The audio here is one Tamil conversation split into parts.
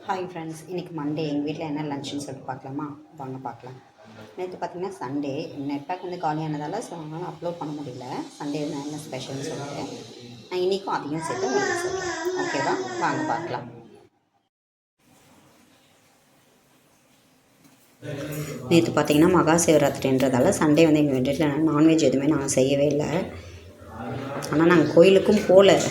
ஹாய் ஃப்ரெண்ட்ஸ், இன்றைக்கி மண்டே. எங்கள் வீட்டில் என்ன லஞ்சுன்னு சொல்லிட்டு பார்க்கலாமா? வாங்க பார்க்கலாம். நேற்று பார்த்திங்கன்னா சண்டே, நெட் பேக் வந்து காலியானதால் ஸோ அதனால் அப்லோட் பண்ண முடியல. சண்டே என்ன ஸ்பெஷல்னு சொல்லிட்டு நான் இன்றைக்கும் அதையும் சேர்த்து உங்களுக்கு சொல்கிறேன். ஓகேவா? வாங்க பார்க்கலாம். நேற்று பார்த்திங்கன்னா மகா சிவராத்திரின்றதால சண்டே வந்து எங்கள் வீட்டில் நான்வெஜ் எதுவுமே நான் செய்யவே இல்லை. ஆனால் நாங்கள் கோயிலுக்கும் போகல.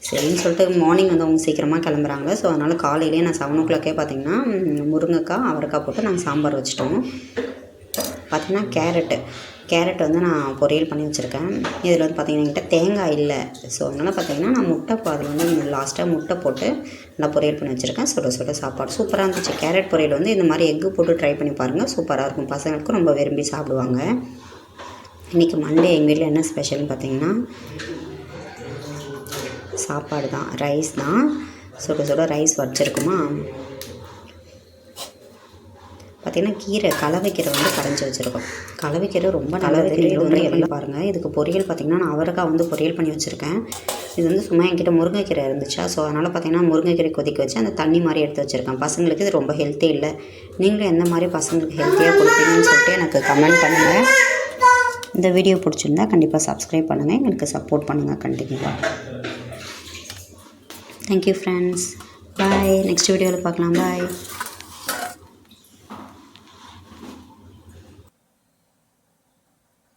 சரின்னு சொல்லிட்டு மார்னிங் வந்து அவங்க சீக்கிரமாக கிளம்புறாங்க. ஸோ அதனால் காலையிலேயே நான் 7 o'clockே பார்த்திங்கன்னா முருங்கைக்காய் அவரைக்காய் போட்டு நாங்கள் சாம்பார் வச்சிட்டோம். பார்த்திங்கன்னா கேரட் வந்து நான் பொரியல் பண்ணி வச்சுருக்கேன். இதில் வந்து பார்த்திங்கன்னா என்கிட்ட தேங்காய் இல்லை. ஸோ அதனால் பார்த்திங்கன்னா நான் அதில் வந்து லாஸ்ட்டாக முட்டை போட்டு நல்லா பொரியல் பண்ணி வச்சுருக்கேன். சுட சாப்பாடு சூப்பராக இருந்துச்சு. கேரட் பொரியல் வந்து இந்த மாதிரி எக்கு போட்டு ட்ரை பண்ணி பாருங்கள், சூப்பராக இருக்கும். பசங்களுக்கும் ரொம்ப விரும்பி சாப்பிடுவாங்க. இன்றைக்கி மண்டே எங்கள் வீட்டில் என்ன ஸ்பெஷல்னு பார்த்திங்கன்னா சாப்பாடு தான், ரைஸ் தான். சுட ரைஸ் வச்சுருக்குமா. பார்த்திங்கன்னா கலவைக்கீரை வந்து கரைஞ்சி வச்சுருக்கோம். கலவைக்கீரை ரொம்ப நல்லது. இது வந்து எல்லாம் பாருங்கள். இதுக்கு பொரியல் பார்த்திங்கன்னா நான் அவரைக்காய் வந்து பொரியல் பண்ணி வச்சுருக்கேன். இது வந்து சும்மா என்கிட்ட முருங்கைக்கீரை இருந்துச்சா, ஸோ அதனால் பார்த்திங்கன்னா முருங்கைக்கீரை கொதிக்க வச்சு அந்த தண்ணி மாதிரி எடுத்து வச்சுருக்கேன். பசங்களுக்கு இது ரொம்ப ஹெல்த்தி இல்லை. நீங்களும் எந்த மாதிரி பசங்களுக்கு ஹெல்த்தியாக கொடுப்பீங்கன்னு சொல்லிட்டு எனக்கு கமெண்ட் பண்ணுங்கள். இந்த வீடியோ பிடிச்சிருந்தா கண்டிப்பாக சப்ஸ்கிரைப் பண்ணுங்கள், எங்களுக்கு சப்போர்ட் பண்ணுங்கள் கண்டிப்பாக. தேங்க்யூ ஃப்ரெண்ட்ஸ், பாய். நெக்ஸ்ட் வீடியோவில் பார்க்கலாம். பாய்.